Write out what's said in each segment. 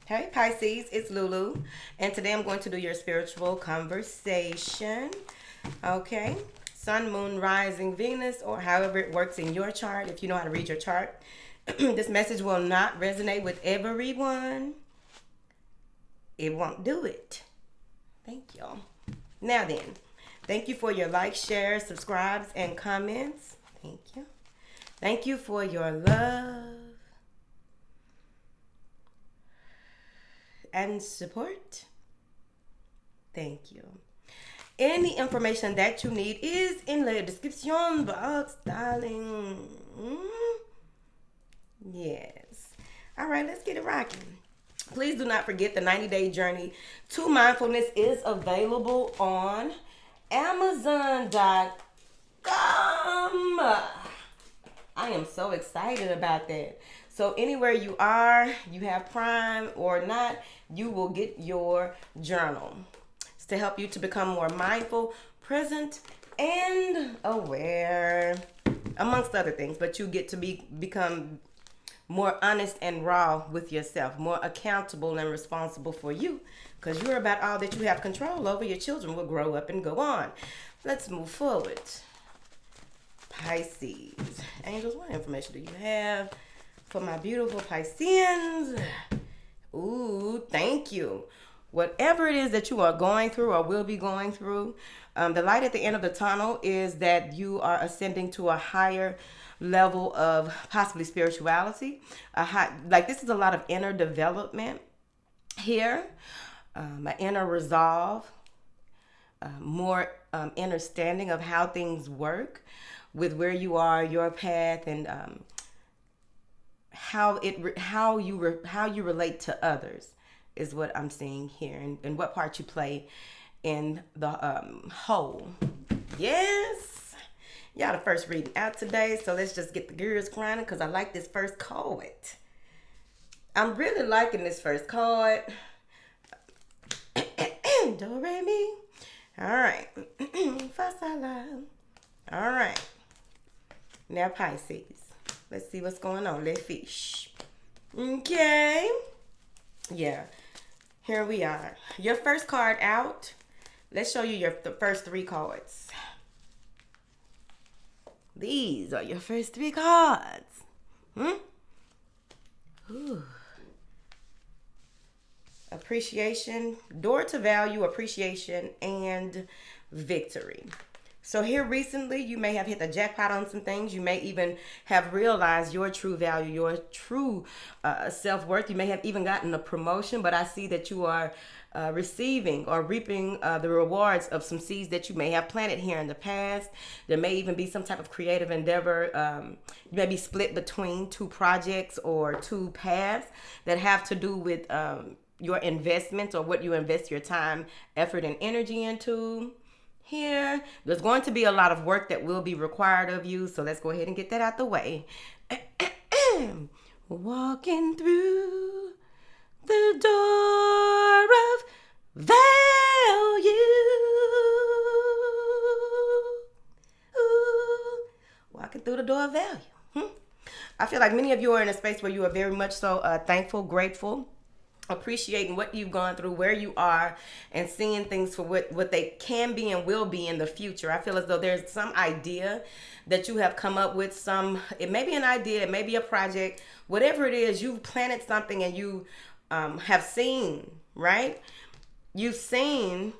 Hey Pisces, it's Lulu, and today I'm going to do your spiritual conversation. Okay, Sun, Moon, Rising, Venus, or however it works in your chart. If you know how to read your chart, this message will not resonate with everyone. It won't do it. Thank y'all. Now then, thank you for your likes, shares, subscribes, and comments. Thank you. Thank you for your love and support. Thank you. Any information that you need is in the description box, darling. Yes. All right, let's get it rocking. Please do not forget the 90-day journey to mindfulness is available on Amazon.com. I am so excited about that. So anywhere you are, you have Prime or not, you will get your journal. It's to help you to become more mindful, present, and aware, amongst other things. But you get to become more honest and raw with yourself, more accountable and responsible for you, because you're about all that you have control over. Your children will grow up and go on. Let's move forward. Pisces. Angels, what information do you have for my beautiful Pisceans? Ooh, thank you. Whatever it is that you are going through or will be going through, the light at the end of the tunnel is that you are ascending to a higher level of possibly spirituality. Like this is a lot of inner development here, an inner resolve, more understanding of how things work with where you are, your path, and how you relate to others is what I'm seeing here, and what part you play in the whole. Yes, y'all the first reading out today, so let's just get the gears grinding because I like this first card. I'm really liking this first card. Do re mi. All right. Fa sa la. All right. Now Pisces. Let's see what's going on. Let's fish. Okay. Yeah. Here we are. Your first card out. Let's show you the first three cards. These are your first three cards. Ooh. Appreciation, door to value, appreciation, and victory. So here recently, you may have hit the jackpot on some things. You may even have realized your true value, your true self-worth. You may have even gotten a promotion, but I see that you are receiving or reaping the rewards of some seeds that you may have planted here in the past. There may even be some type of creative endeavor. You may be split between two projects or two paths that have to do with your investments or what you invest your time, effort, and energy into. Here, there's going to be a lot of work that will be required of you, so let's go ahead and get that out the way. Walking through the door of value. Ooh, walking through the door of value. I feel like many of you are in a space where you are very much so thankful, grateful, appreciating what you've gone through, where you are, and seeing things for what they can be and will be in the future. I feel as though there's some idea that you have come up with. It may be an idea, it may be a project, whatever it is, you've planted something and you have seen, right? You've seen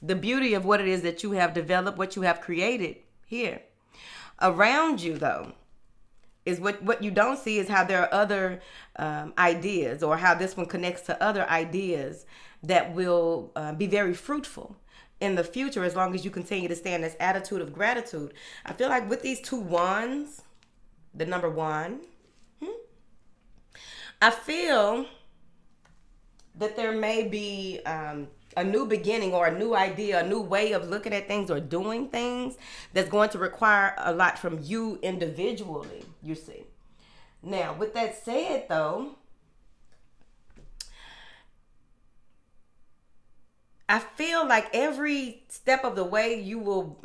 the beauty of what it is that you have developed, what you have created here. Around you, though, is what you don't see is how there are other ideas, or how this one connects to other ideas that will be very fruitful in the future as long as you continue to stay in this attitude of gratitude. I feel like with these two wands, the number one, I feel that there may be a new beginning or a new idea, a new way of looking at things or doing things that's going to require a lot from you individually, you see. Now, with that said, though, I feel like every step of the way you will,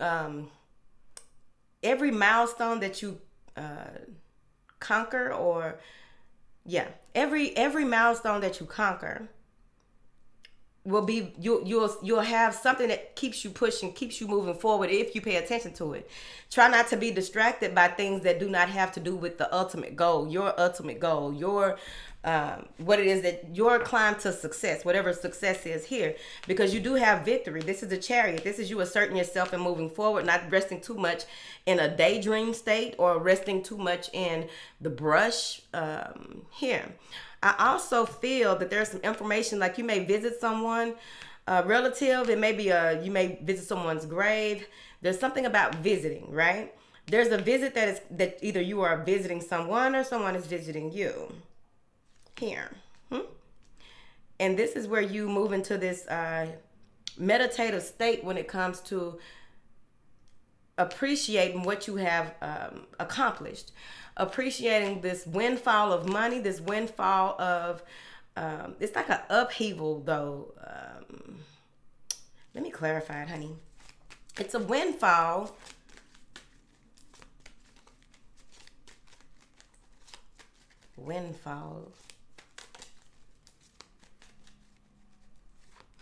every milestone that you conquer or Yeah, every milestone that you conquer will be you'll have something that keeps you pushing, keeps you moving forward if you pay attention to it. Try not to be distracted by things that do not have to do with the ultimate goal, your what it is that your climb to success, whatever success is here, because you do have victory. This is a Chariot. This is you asserting yourself and moving forward, not resting too much in a daydream state or resting too much in the brush here. I also feel that there's some information, like you may visit someone, a relative. It may be you may visit someone's grave. There's something about visiting, right? There's a visit that either you are visiting someone or someone is visiting you. Here. And this is where you move into this meditative state when it comes to appreciating what you have accomplished, appreciating this windfall of money, this windfall of it's like an upheaval though. Let me clarify it, honey. It's a windfall. Windfall.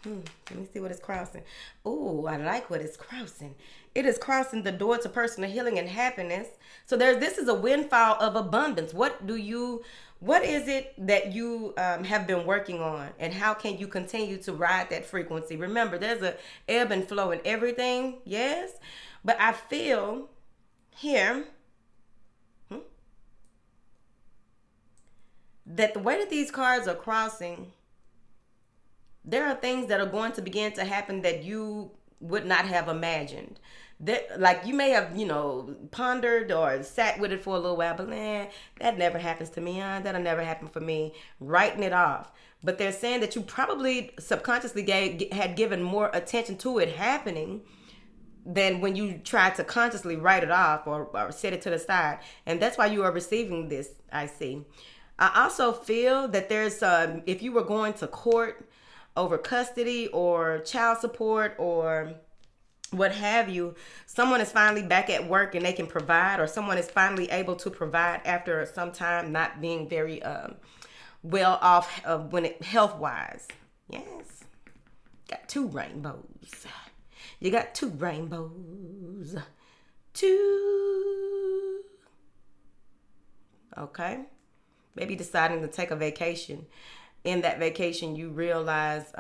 Let me see what it's crossing. Ooh, I like what it's crossing. It is crossing the door to personal healing and happiness. So this is a windfall of abundance. What is it that you have been working on, and how can you continue to ride that frequency? Remember, there's a ebb and flow in everything, yes? But I feel here that the way that these cards are crossing, there are things that are going to begin to happen that you would not have imagined. That, like, you may have, pondered or sat with it for a little while, but that never happens to me. That'll never happen for me. Writing it off. But they're saying that you probably subconsciously had given more attention to it happening than when you tried to consciously write it off or set it to the side. And that's why you are receiving this, I see. I also feel that there's, if you were going to court over custody or child support or what have you, someone is finally back at work and they can provide, or someone is finally able to provide after some time not being very well off health wise. Yes, got two rainbows. You got two rainbows. Two. Okay. Maybe deciding to take a vacation. In that vacation, you realize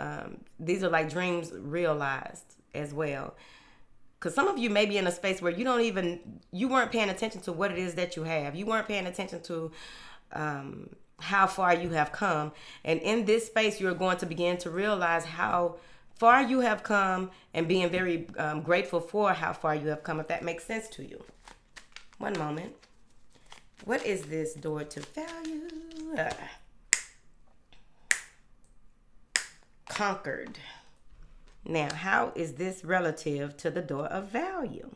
these are like dreams realized as well. Because some of you may be in a space where you weren't paying attention to what it is that you have. You weren't paying attention to how far you have come. And in this space, you're going to begin to realize how far you have come and being very grateful for how far you have come, if that makes sense to you. One moment. What is this door to value? Conquered. Now, how is this relative to the door of value?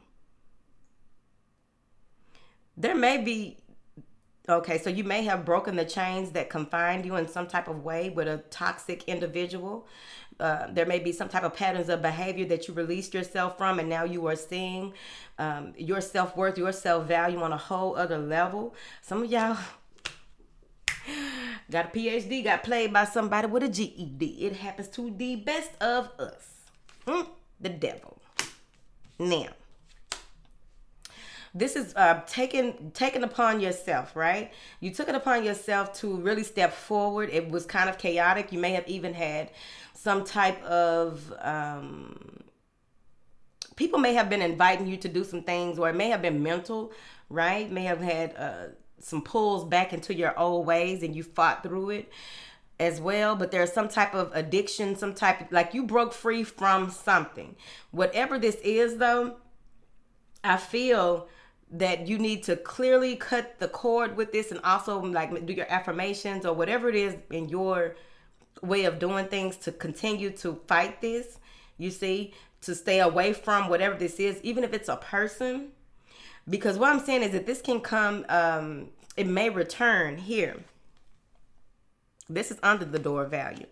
There may be, so you may have broken the chains that confined you in some type of way with a toxic individual. There may be some type of patterns of behavior that you released yourself from, and now you are seeing your self-worth, your self-value on a whole other level. Some of y'all got a PhD, got played by somebody with a GED. It happens to the best of us. The devil. Now, this is taken upon yourself, right? You took it upon yourself to really step forward. It was kind of chaotic. You may have even had some type of people may have been inviting you to do some things, or it may have been mental, right? May have had some pulls back into your old ways, and you fought through it as well. But there's some type of addiction, some type of, like, you broke free from something. Whatever this is, though, I feel that you need to clearly cut the cord with this, and also like do your affirmations or whatever it is in your way of doing things to continue to fight this, you see, to stay away from whatever this is, even if it's a person. Because what I'm saying is that this can come, it may return here. This is under the door of value.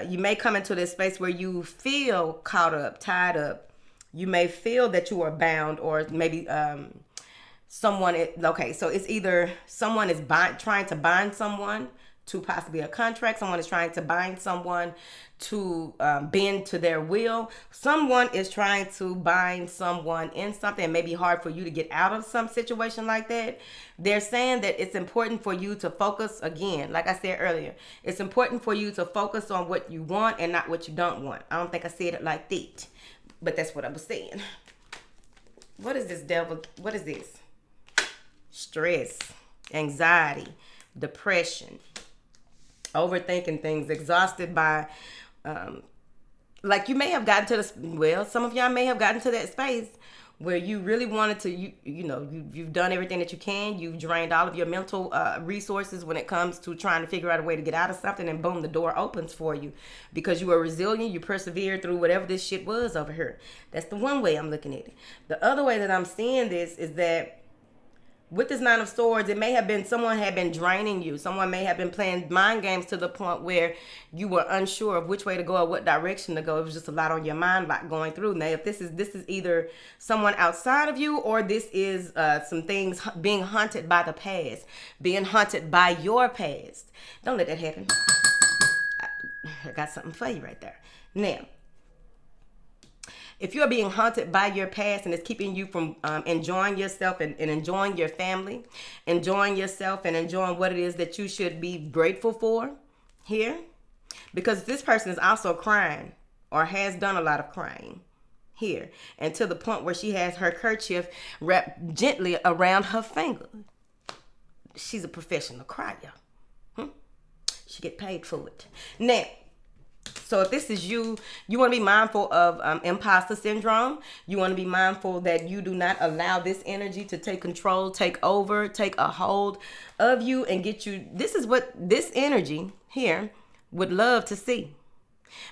You may come into this space where you feel caught up, tied up. You may feel that you are bound, or maybe okay, so it's either someone is trying to bind someone to possibly a contract. Someone is trying to bind someone to bend to their will. Someone is trying to bind someone in something. It may be hard for you to get out of some situation like that. They're saying that it's important for you to focus, again, like I said earlier, it's important for you to focus on what you want and not what you don't want. I don't think I said it like that, but that's what I was saying. What is this, devil? What is this? Stress, anxiety, depression, overthinking things, exhausted by, like you may have gotten to some of y'all may have gotten to that space where you really wanted to, you've done everything that you can. You've drained all of your mental resources when it comes to trying to figure out a way to get out of something, and boom, the door opens for you because you were resilient. You persevered through whatever this shit was over here. That's the one way I'm looking at it. The other way that I'm seeing this is that with this Nine of Swords, it may have been someone had been draining you. Someone may have been playing mind games to the point where you were unsure of which way to go or what direction to go. It was just a lot on your mind, a lot going through. Now, if this is either someone outside of you, or this is some things being haunted by the past, being haunted by your past. Don't let that happen. I got something for you right there. Now, if you're being haunted by your past and it's keeping you from enjoying yourself and enjoying your family, enjoying yourself and enjoying what it is that you should be grateful for here, because this person is also crying or has done a lot of crying here, and to the point where she has her kerchief wrapped gently around her finger. She's a professional crier. She get paid for it. Now, so if this is you, you want to be mindful of imposter syndrome. You want to be mindful that you do not allow this energy to take control, take over, take a hold of you and get you. This is what this energy here would love to see.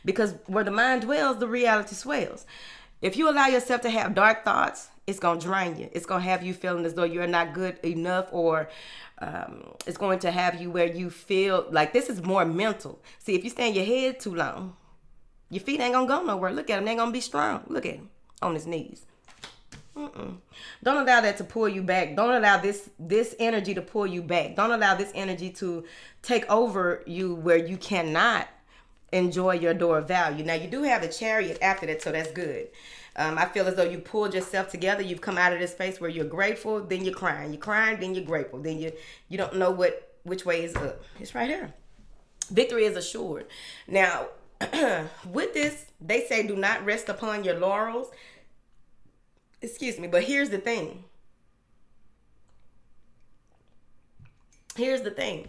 Because where the mind dwells, the reality swells. If you allow yourself to have dark thoughts, it's going to drain you. It's going to have you feeling as though you're not good enough, or it's going to have you where you feel like this is more mental. See, if you stay in your head too long, your feet ain't going to go nowhere. Look at them. They ain't going to be strong. Look at him on his knees. Don't allow that to pull you back. Don't allow this energy to pull you back. Don't allow this energy to take over you where you cannot enjoy your door of value. Now, you do have the Chariot after that, so that's good. I feel as though you pulled yourself together. You've come out of this space where you're grateful, then you're crying. You're crying, then you're grateful. Then you don't know which way is up. It's right here. Victory is assured. Now, with this, they say do not rest upon your laurels. Excuse me, but here's the thing. Here's the thing.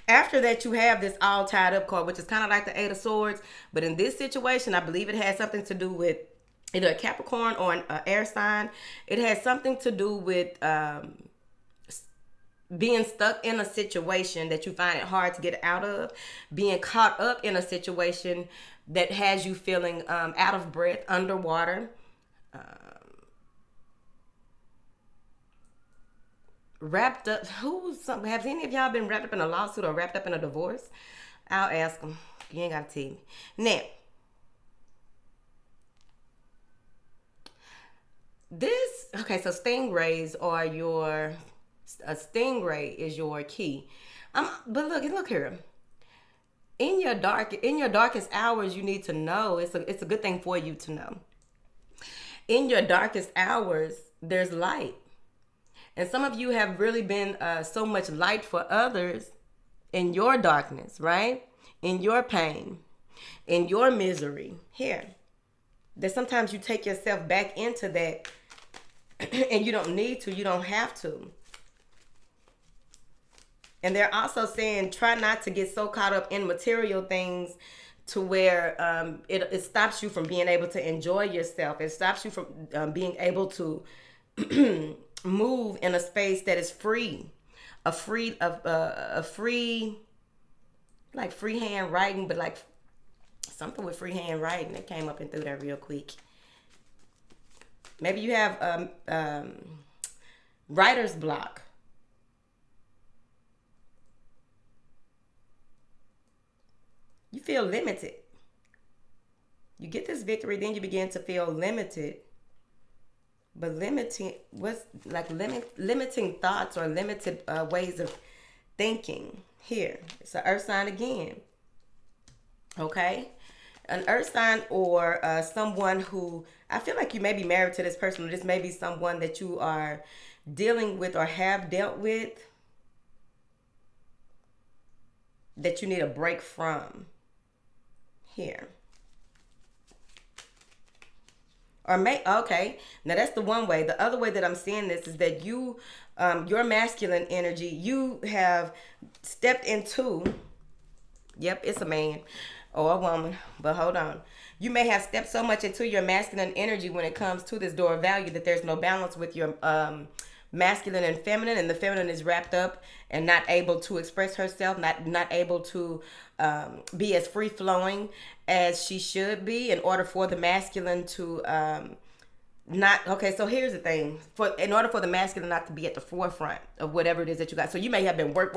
After that, you have this all tied up card, which is kind of like the Eight of Swords. But in this situation, I believe it has something to do with either a Capricorn or an air sign. It has something to do with being stuck in a situation that you find it hard to get out of. Being caught up in a situation that has you feeling out of breath, underwater. Wrapped up. Have any of y'all been wrapped up in a lawsuit or wrapped up in a divorce? I'll ask them. You ain't got to tell me. Now, so stingrays are a stingray is your key. But look here. In your darkest hours, you need to know, it's a good thing for you to know. In your darkest hours, there's light. And some of you have really been so much light for others in your darkness, right? In your pain, in your misery here. That sometimes you take yourself back into that and you don't need to, you don't have to. And they're also saying try not to get so caught up in material things to where it stops you from being able to enjoy yourself. It stops you from being able to move in a space that is free, like freehand writing, but like something with freehand writing that came up and through that real quick. Maybe you have writer's block. You feel limited. You get this victory, then you begin to feel limited But limiting, what's like limiting thoughts or limited ways of thinking. Here, it's an earth sign again. Okay, an earth sign or someone who, I feel like you may be married to this person, or this may be someone that you are dealing with or have dealt with that you need a break from. Here. Or okay, now that's the one way. The other way that I'm seeing this is that you, your masculine energy, you have stepped into, yep, it's a man or a woman, but hold on. You may have stepped so much into your masculine energy when it comes to this door of value that there's no balance with your masculine and feminine, and the feminine is wrapped up and not able to express herself, not able to be as free flowing as she should be, in order for the masculine to not. Okay, so here's the thing: in order for the masculine not to be at the forefront of whatever it is that you got. So you may have been work,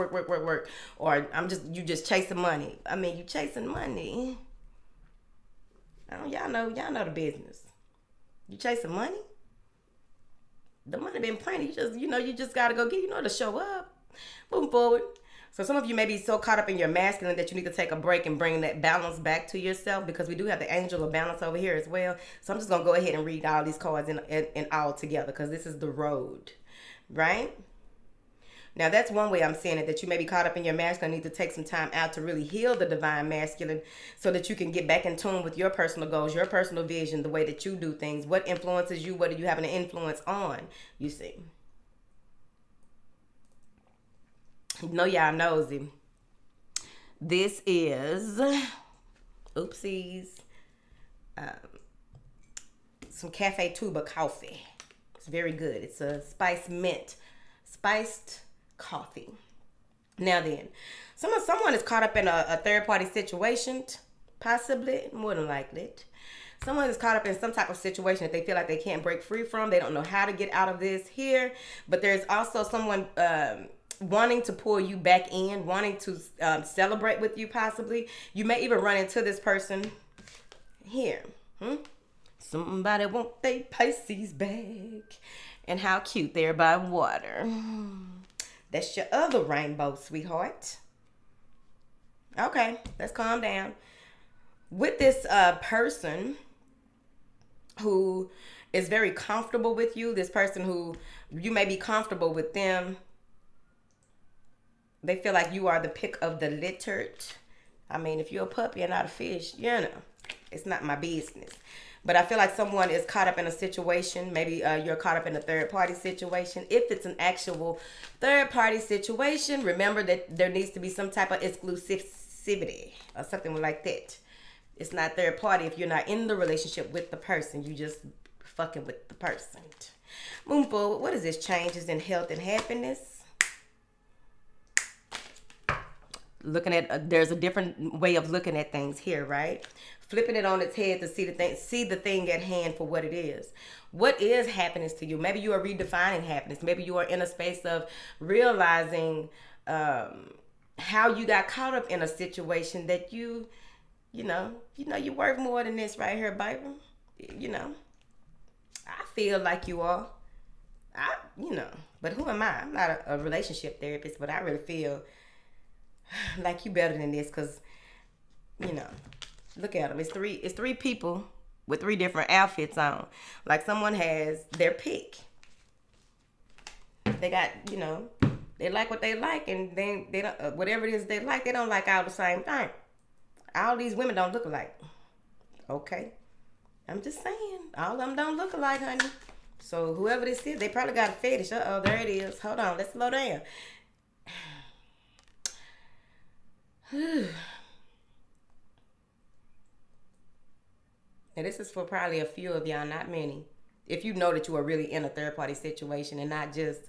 or you just chasing money. I mean, you chasing money. Y'all know the business. You chasing money. The money been plenty. You just gotta go get, to show up. Moving forward. So some of you may be so caught up in your masculine that you need to take a break and bring that balance back to yourself, because we do have the angel of balance over here as well. So I'm just gonna go ahead and read all these cards in all together, because this is the road, right? Now that's one way I'm seeing it, that you may be caught up in your masculine, need to take some time out to really heal the divine masculine so that you can get back in tune with your personal goals, your personal vision, the way that you do things, what influences you, what are you having an influence on, you see. You know y'all nosy. This is, oopsies, some Cafe Tuba coffee. It's very good. It's a spiced coffee. Now then, someone is caught up in a third party situation, possibly, more than likely. Someone is caught up in some type of situation that they feel like they can't break free from. They don't know how to get out of this here. But there's also someone wanting to pull you back in, wanting to celebrate with you, possibly. You may even run into this person here. Somebody want they Pisces back. And how cute they're by water. That's your other rainbow, sweetheart. Okay, let's calm down. With this person who is very comfortable with you, this person who you may be comfortable with them, they feel like you are the pick of the litter. I mean, if you're a puppy and not a fish, it's not my business. But I feel like someone is caught up in a situation. Maybe you're caught up in a third party situation. If it's an actual third party situation, remember that there needs to be some type of exclusivity or something like that. It's not third party if you're not in the relationship with the person. You just fucking with the person. Moving forward, what is this? Changes in health and happiness. Looking at, there's a different way of looking at things here, right? Flipping it on its head to see the thing at hand for what it is. What is happiness to you? Maybe you are redefining happiness. Maybe you are in a space of realizing how you got caught up in a situation that you worth more than this right here, baby. I feel like you are. But who am I? I'm not a relationship therapist, but I really feel like you better than this, because look at them. It's three people with three different outfits on. Like someone has their pick. They got, they like what they like, and then they don't, whatever it is they like, they don't like all the same thing. All these women don't look alike. Okay, I'm just saying, all of them don't look alike, honey. So whoever this is, they probably got a fetish. Uh-oh, there it is. Hold on, let's slow down. Now this is for probably a few of y'all, not many. If you know that you are really in a third party situation and not just,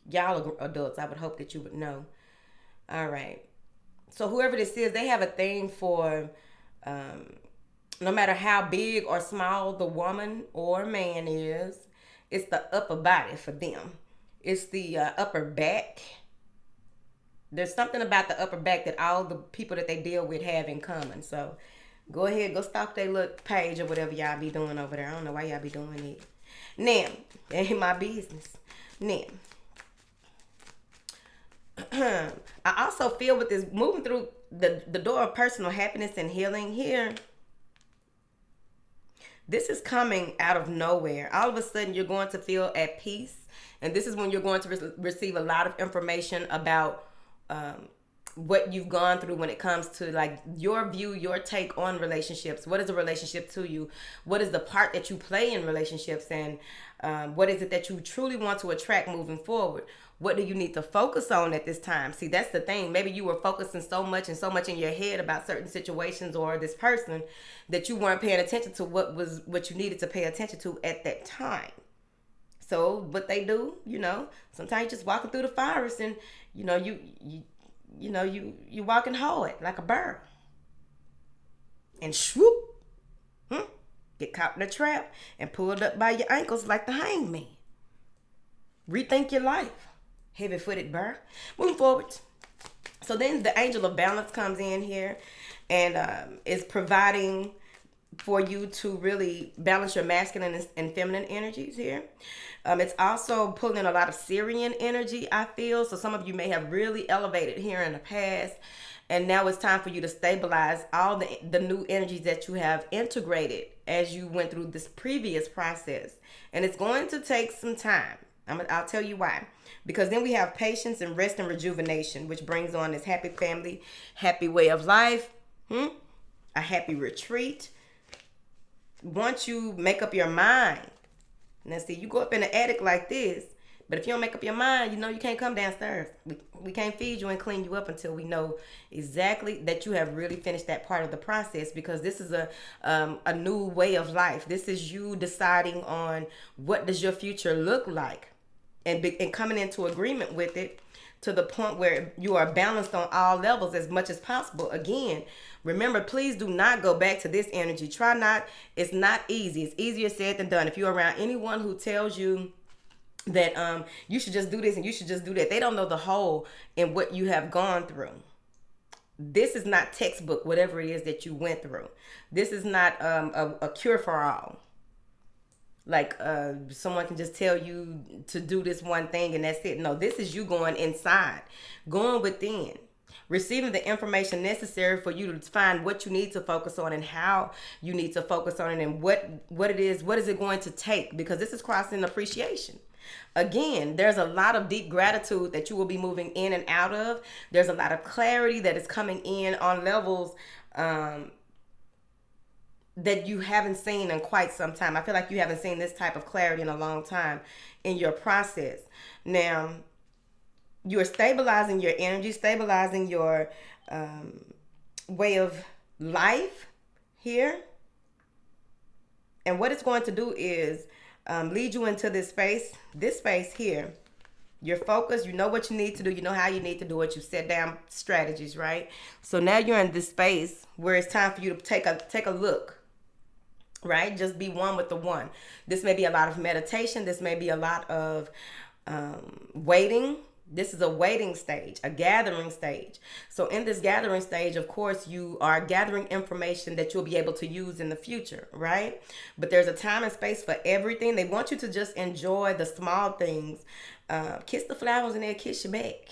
y'all are adults, I would hope that you would know. All right. So whoever this is, they have a thing for, no matter how big or small the woman or man is, it's the upper body for them. It's the upper back. There's something about the upper back that all the people that they deal with have in common. So Go ahead, go stalk their little page or whatever y'all be doing over there. I don't know why y'all be doing it. Now, that ain't my business. Now, I also feel with this moving through the door of personal happiness and healing here, this is coming out of nowhere. All of a sudden, you're going to feel at peace. And this is when you're going to receive a lot of information about what you've gone through when it comes to like your view, your take on relationships. What is a relationship to you? What is the part that you play in relationships? And what is it that you truly want to attract moving forward? What do you need to focus on at this time? See, that's the thing. Maybe you were focusing so much in your head about certain situations or this person that you weren't paying attention to what you needed to pay attention to at that time. So what they do, sometimes you're just walking through the forest and you walking hard like a bird. And swoop, get caught in a trap and pulled up by your ankles like the hangman. Rethink your life. Heavy-footed bird. Moving forward. So then the angel of balance comes in here and is providing for you to really balance your masculine and feminine energies here. It's also pulling in a lot of Syrian energy, I feel. So some of you may have really elevated here in the past. And now it's time for you to stabilize all the new energies that you have integrated as you went through this previous process. And it's going to take some time. I'll tell you why. Because then we have patience and rest and rejuvenation, which brings on this happy family, happy way of life, a happy retreat. Once you make up your mind, now see, you go up in the attic like this, but if you don't make up your mind, you can't come downstairs. We can't feed you and clean you up until we know exactly that you have really finished that part of the process, because this is a new way of life. This is you deciding on what does your future look like and coming into agreement with it to the point where you are balanced on all levels as much as possible. Again, remember, please do not go back to this energy. Try not. It's not easy. It's easier said than done. If you're around anyone who tells you that you should just do this and you should just do that, they don't know the whole in what you have gone through. This is not textbook, whatever it is that you went through. This is not a cure for all. Like someone can just tell you to do this one thing and that's it. No, this is you going inside, going within, receiving the information necessary for you to find what you need to focus on and how you need to focus on it and what it is, what is it going to take, because this is crossing appreciation. Again, there's a lot of deep gratitude that you will be moving in and out of. There's a lot of clarity that is coming in on levels that you haven't seen in quite some time. I feel like you haven't seen this type of clarity in a long time in your process. Now, you're stabilizing your energy, stabilizing your way of life here. And what it's going to do is lead you into this space here. You're focused. You know what you need to do. You know how you need to do it. You set down strategies, right? So now you're in this space where it's time for you to take a look, right? Just be one with the one. This may be a lot of meditation. This may be a lot of waiting. This is a waiting stage, a gathering stage. So in this gathering stage, of course, you are gathering information that you'll be able to use in the future, right? But there's a time and space for everything. They want you to just enjoy the small things. Kiss the flowers and they'll kiss you back.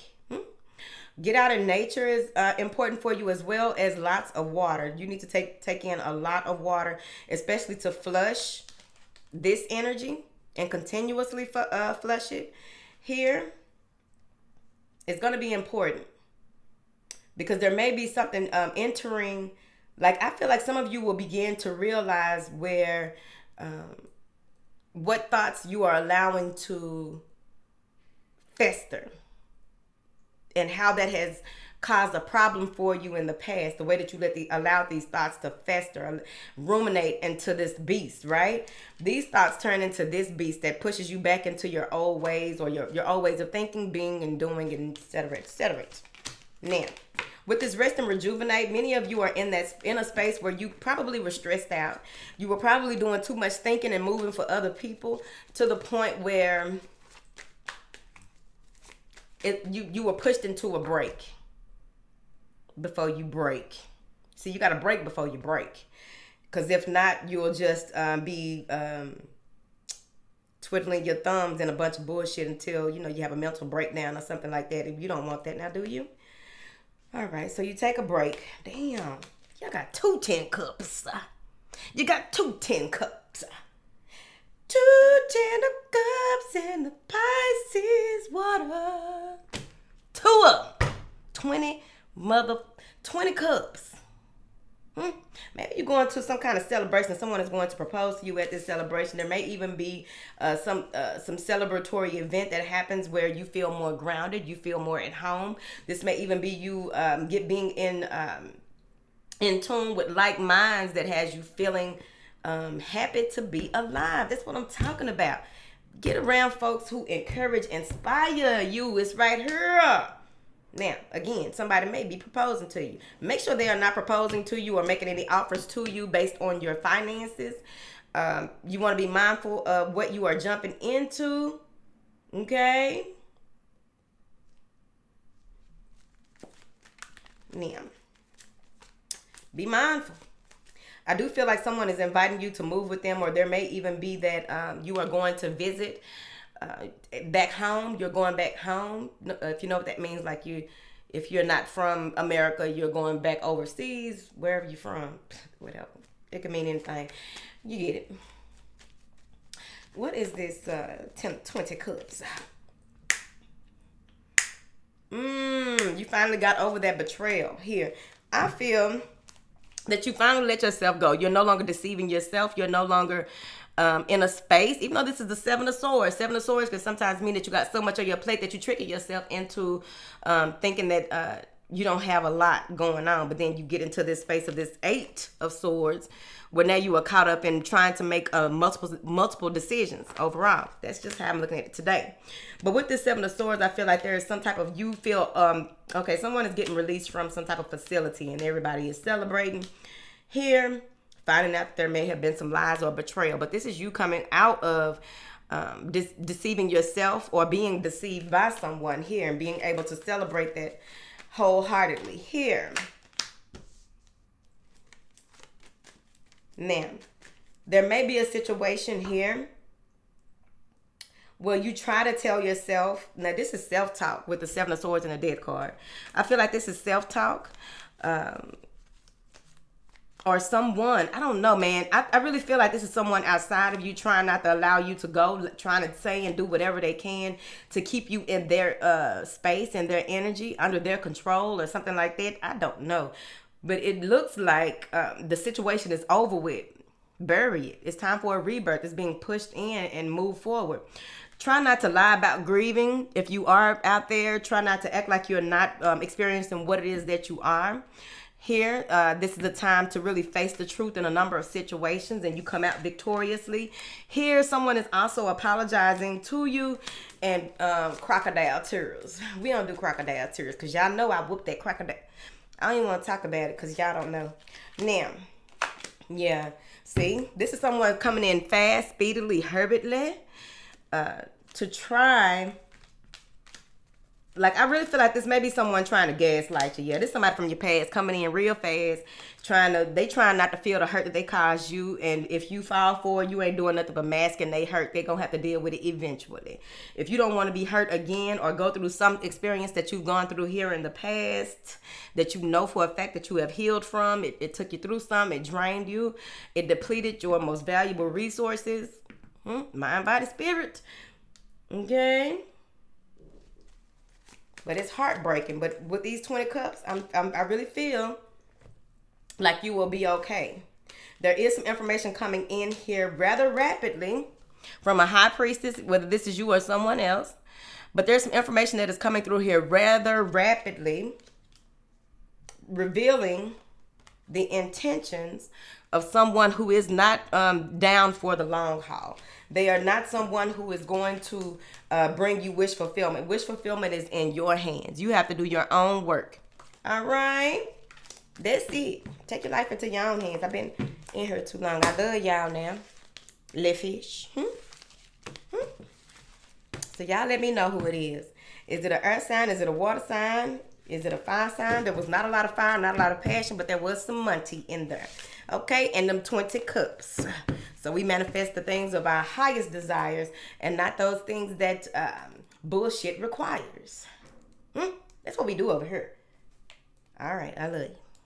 Get out in nature is important for you, as well as lots of water. You need to take in a lot of water, especially to flush this energy and continuously flush it. Here, it's going to be important because there may be something entering. Like, I feel like some of you will begin to realize where what thoughts you are allowing to fester and how that has caused a problem for you in the past, the way that you allowed these thoughts to fester, ruminate into this beast, right? These thoughts turn into this beast that pushes you back into your old ways or your old ways of thinking, being, and doing, and etc., etc. Now, with this rest and rejuvenate, many of you are in a space where you probably were stressed out. You were probably doing too much thinking and moving for other people to the point where you were pushed into a break before you break. See, you got to break before you break. Because if not, you'll just be twiddling your thumbs in a bunch of bullshit until, you have a mental breakdown or something like that. If you don't want that now, do you? All right, so you take a break. Damn, y'all got 2 10 cups. You got 2 10 cups. 2 10 cups in the Pisces water. 2 of them. 20 cups. Maybe you're going to some kind of celebration. Someone is going to propose to you at this celebration. There may even be some celebratory event that happens where you feel more grounded. You feel more at home. This may even be you being in tune with like minds that has you feeling happy to be alive. That's what I'm talking about. Get around folks who encourage, inspire you. It's right here. Now, again, somebody may be proposing to you. Make sure they are not proposing to you or making any offers to you based on your finances. You want to be mindful of what you are jumping into. Okay? Now, be mindful. I do feel like someone is inviting you to move with them, or there may even be that you are going to visit back home. You're going back home. If you know what that means, like if you're not from America, you're going back overseas, wherever you're from, whatever. It can mean anything. You get it. What is this 20 cups? You finally got over that betrayal here. I feel that you finally let yourself go. You're no longer deceiving yourself. You're no longer in a space, even though this is the 7 of Swords. 7 of Swords can sometimes mean that you got so much on your plate that you tricking yourself into thinking that you don't have a lot going on. But then you get into this space of this 8 of Swords, where now you are caught up in trying to make multiple decisions overall. That's just how I'm looking at it today. But with this 7 of Swords, I feel like there is some type of, you feel, okay, someone is getting released from some type of facility and everybody is celebrating here, finding out that there may have been some lies or betrayal. But this is you coming out of deceiving yourself or being deceived by someone here and being able to celebrate that wholeheartedly here. Now, there may be a situation here where you try to tell yourself, now this is self-talk with the 7 of Swords and the Death card. I feel like this is self-talk. Or someone, I don't know, man. I really feel like this is someone outside of you trying not to allow you to go, trying to say and do whatever they can to keep you in their space and their energy, under their control or something like that. I don't know. But it looks like the situation is over with. Bury it. It's time for a rebirth. It's being pushed in and move forward. Try not to lie about grieving. If you are out there, try not to act like you're not experiencing what it is that you are. Here, this is the time to really face the truth in a number of situations and you come out victoriously. Here, someone is also apologizing to you, and crocodile tears. We don't do crocodile tears because y'all know I whooped that crocodile. I don't even want to talk about it because y'all don't know. Now, yeah, see, this is someone coming in fast, speedily, hurriedly to try. Like, I really feel like this may be someone trying to gaslight you. Yeah, this is somebody from your past coming in real fast, trying not to feel the hurt that they caused you. And if you fall for it, you ain't doing nothing but masking they hurt. They're going to have to deal with it eventually. If you don't want to be hurt again or go through some experience that you've gone through here in the past, that you know for a fact that you have healed from, it took you through some, it drained you, it depleted your most valuable resources, mind, body, spirit. Okay? But it's heartbreaking. But with these 20 cups, I really feel like you will be okay. There is some information coming in here rather rapidly from a high priestess, whether this is you or someone else. But there's some information that is coming through here rather rapidly, revealing the intentions of someone who is not down for the long haul. They are not someone who is going to bring you wish fulfillment. Wish fulfillment is in your hands. You have to do your own work. All right? That's it. Take your life into your own hands. I've been in here too long. I love y'all now. Little fish. So y'all let me know who it is. Is it an earth sign? Is it a water sign? Is it a fire sign? There was not a lot of fire, not a lot of passion, but there was some money in there. Okay, and them 20 cups. So we manifest the things of our highest desires and not those things that bullshit requires. That's what we do over here. All right, I love you.